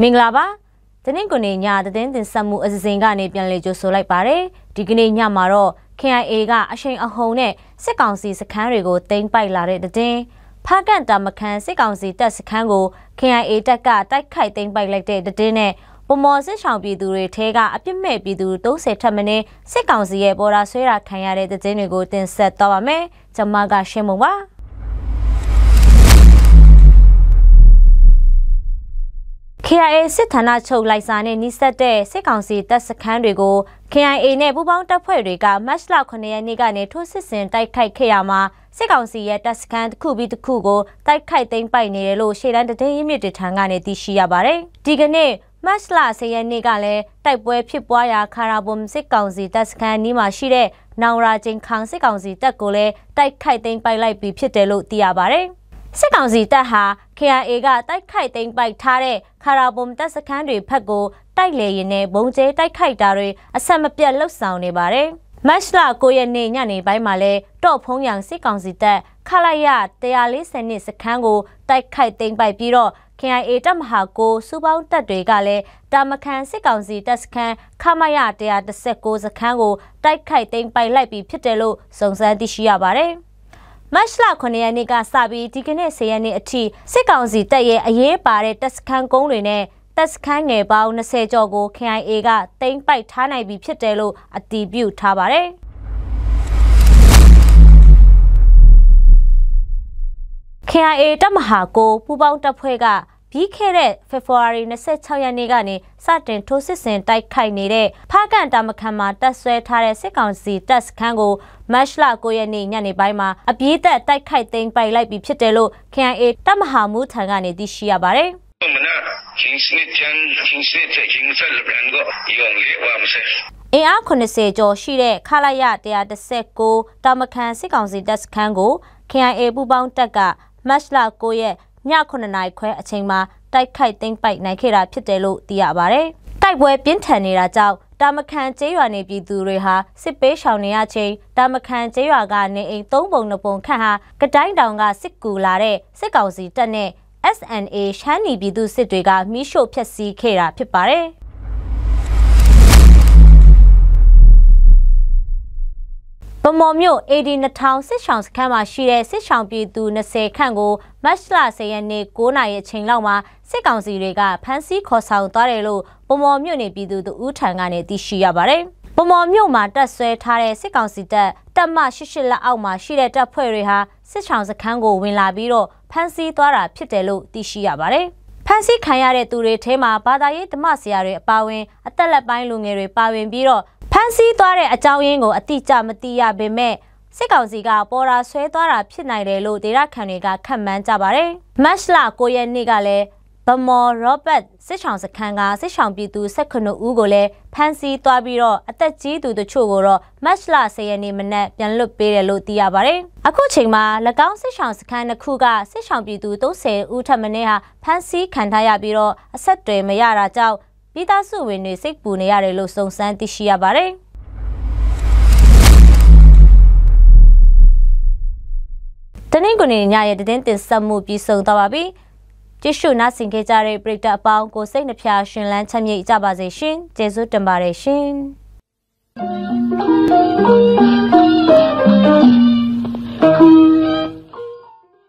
မင်္ဂလာပါတနင်္ဂနွေညသတင်းတင်ဆက်မှုအစီအစဉ်ကနေပြန်လည်ကြိုဆိုလိုက်ပါတယ်ဒီကနေ့ညမှာတော့ KIA ကအရှိန်အဟုန်နဲ့စစ်ကောင်စီစခန်းတွေကိုသိမ်းပိုက်လာတဲ့သတင်းဖားကန်တာမခန်းစစ်ကောင်စီတပ်စခန်းကို KIA တပ်ကတိုက်ခိုက်သိမ်းပိုက်လိုက်တဲ့သတင်းနဲ့ပမော်စစ်ဆောင်ပြည်သူတွေထဲကအပြစ်မဲ့ပြည်သူ30ထက်မနည်းစစ်ကောင်စီရဲ့ပေါ်တာဆွဲတာခံရတဲ့သတင်းတွေကိုတင်ဆက်သွားပါမယ်ကျွန်မကရှင်းမုံပါKIA စစ်ဌာနချုပ်လိုက်စာနဲ့နှိစက်တဲ့စစ်ကောင်စီတပ်စခန်းတွေကို KIA နဲ့ပူးပေါင်းတပ်ဖွဲ့တွေကမတ်လ9ရက်နေ့ကနေထိုးစစ်ဆင်တိုက်ခိုက်ခဲ့ရမှာစစ်ကောင်စီရဲ့တပ်စခန်းတစ်ခုပြီးတစ်ခုကိုတိုက်ခိုက်သိမ်းပိုက်နေတယ်လို့ရှေ့တန်းသတင်းရင်းမြစ်တွေထံကနေသိရှိရပါတယ်။ဒီကနေ့မတ်လ10ရက်နေ့ကလည်းတိုက်ပွဲဖြစ်ပွားရာခါရာဘုံစစ်ကောင်စီတပ်စခန်းနီးမှာရှိတဲ့နောင်ရာချင်းခန်းစစ်ကောင်စီတပ်ကိုလည်းတိုက်ခိုက်သိမ်းပိုက်လိုက်ပြီးဖြစ်တယ်လို့သိရပါတယ်။စစ်ကောင်စီတပ်ဟာ KIA ကတိုက်ခိုက်သိမ်းပိုက်ထားတဲ့ခါရာဘုံတပ်စခန်းတွေဖက်ကိုတိုက်လေရင်နဲ့ဘုံကျဲတိုက်ခိုက်တာတွေအဆက်မပြတ်လှုပ်ဆောင်နေပါတယ်။မတ်လ9ရက်နေ့ညနေပိုင်းမှာလဲတော့ဖုံးရံစစ်ကောင်စီတပ်ခလာရ140နှစ်စခန်းကိုတိုက်ခိုက်သိမ်းပိုက်ပြီးတော့ KIA တပ်မဟာကိုစူပေါင်းတပ်တွေကလည်းတာမခန်စစ်ကောင်စီတပ်စခန်းခမရ119စခန်းကိုတိုက်ခိုက်သိမ်းပိုက်လိုက်ပြီးဖြစ်တယ်လို့စုံစမ်းသိရှိရပါတယ်။မတ်လ9ရက်နေ့ကစပြီးဒီကနေ့10ရက်နေ့အထိစစ်ကောင်စီတပ်ရဲ့အရေးပါတဲ့တပ်စခန်းကုန်းတွေနဲ့တပ်စခန်းငယ်ပေါင်း20ကျော်ကို KIA ကသိမ်းပိုက်ထားနိုင်ပြီဖြစ်တယ်လို့အတည်ပြုထားပါတယ်။ KIA တပ်မဟာကိုပူးပေါင်းတပ်ဖွဲ့ကပြီးခဲ့တဲ့ဖေဖော်ဝါရီ26ရက်နေ့ကနေစတင်ထိုးစစ်ဆင်တိုက်ခိုက်နေတဲ့ဖားကန်တာမခန်မှာတပ်ဆွဲထားတဲ့စစ်ကောင်စီတပ်စခန်းကိုမတ်လ9ရက်နေ့ညနေပိုင်းမှာအပြေးသက်တိုက်ခိုက်သိမ်းပိုက်လိုက်ပြီးဖြစ်တယ်လို့ KIA တပ်မဟာမူထံကနေသိရှိရပါတယ်။အင်အား80ကျော်ရှိတဲ့ခလာရ119တာမခန်စစ်ကောင်စီတပ်စခန်းကို KIA ပူးပေါင်းတပ်ကမတ်လ9ရက်ည9နာရီခွဲအချိန်မှာတိုက်ခိုက်သိမ်းပိုက်နိုင်ခဲ့တာဖြစ်တယ်လို့သိရပါတယ်။တိုက်ပွဲပြင်းထန်နေတာကြောင့်တာမခန်ကျေးရွာနေပြည်သူတွေဟာစစ်ပေးရှောင်နေရချိန်တာမခန်ကျေးရွာကနေအိမ်3ပုံ2ပုံခန့်ဟာကတိုင်းတောင်ကစစ်ကူလာတဲ့စစ်ကောင်စီတပ်နဲ့ SNA ရှမ်းနီပြည်သူစစ်တွေကမိရှို့ဖျက်ဆီးခဲ့တာဖြစ်ပါတယ်။ဗမော်မြို့ AD 2000စစ်ဆောင်စခန်းမှာရှိတဲ့စစ်ဆောင်ပြည်သူ20ခန့်ကိုမတ်လ10ရက်နေ့9နာရီအချိန်လောက်မှာစစ်ကောင်စီတွေကဖမ်းဆီးခေါ်ဆောင်သွားတယ်လို့ဗမော်မြို့နေပြည်သူတို့ဦးထံကနေသိရှိရပါတယ်။ဗမော်မြို့မှာတပ်ဆွဲထားတဲ့စစ်ကောင်စီတပ်မ88လက်အောက်မှာရှိတဲ့တပ်ဖွဲ့တွေဟာစစ်ဆောင်စခန်းကိုဝင်လာပြီးတော့ဖမ်းဆီးသွားတာဖြစ်တယ်လို့သိရှိရပါတယ်။ဖမ်းဆီးခံရတဲ့သူတွေထဲမှာဘာသာရေးဓမ္မဆရာတွေအပါအဝင်အသက်လက်ပိုင်းလူငယ်တွေပါဝင်ပြီးတော့ဖမ်းဆီးသွားတဲ့အကြောင်းရင်းကိုအတိအကျမသိရပေမဲ့စစ်ကောင်စီကပေါ်တာဆွဲသွားတာဖြစ်နိုင်တယ်လို့ဒေသခံတွေကခန့်မှန်းကြပါတယ်။မတ်လ9ရက်နေ့ကလည်းဗမော်ရောဘတ်စစ်ဆောင်စခန်းကစစ်ဆောင်ပြည်သူ19ဦးကိုလည်းဖမ်းဆီးသွားပြီးတော့အသက်ကြီးသူတို့ချို့ကိုတော့မတ်လ10ရက်နေ့မနက်ပြန်လွတ်ပေးတယ်လို့သိရပါတယ်။အခုချိန်မှာ၎င်းစစ်ဆောင်စခန်းတစ်ခုကစစ်ဆောင်ပြည်သူ30ဦးထပ်မင်းဟာဖမ်းဆီးခံထားရပြီးတော့အဆက်တွေမရတာကြောင့်မိသားစုဝင်တွေစိတ်ပူနေရတယ်လို့စုံစမ်းသိရှိရပါတယ်။တနင်္ဂနွေညရဲ့သတင်းတင်ဆက်မှုပြီးဆုံးသွားပါပြီ။ကြည့်ရှုနားဆင်ခဲ့ကြတဲ့ပရိသတ်အပေါင်းကိုစိတ်နှဖျားရှင်လန်းချမ်းမြေ့ကြပါစေရှင်။ကျေးဇူးတင်ပါတယ်ရှင်။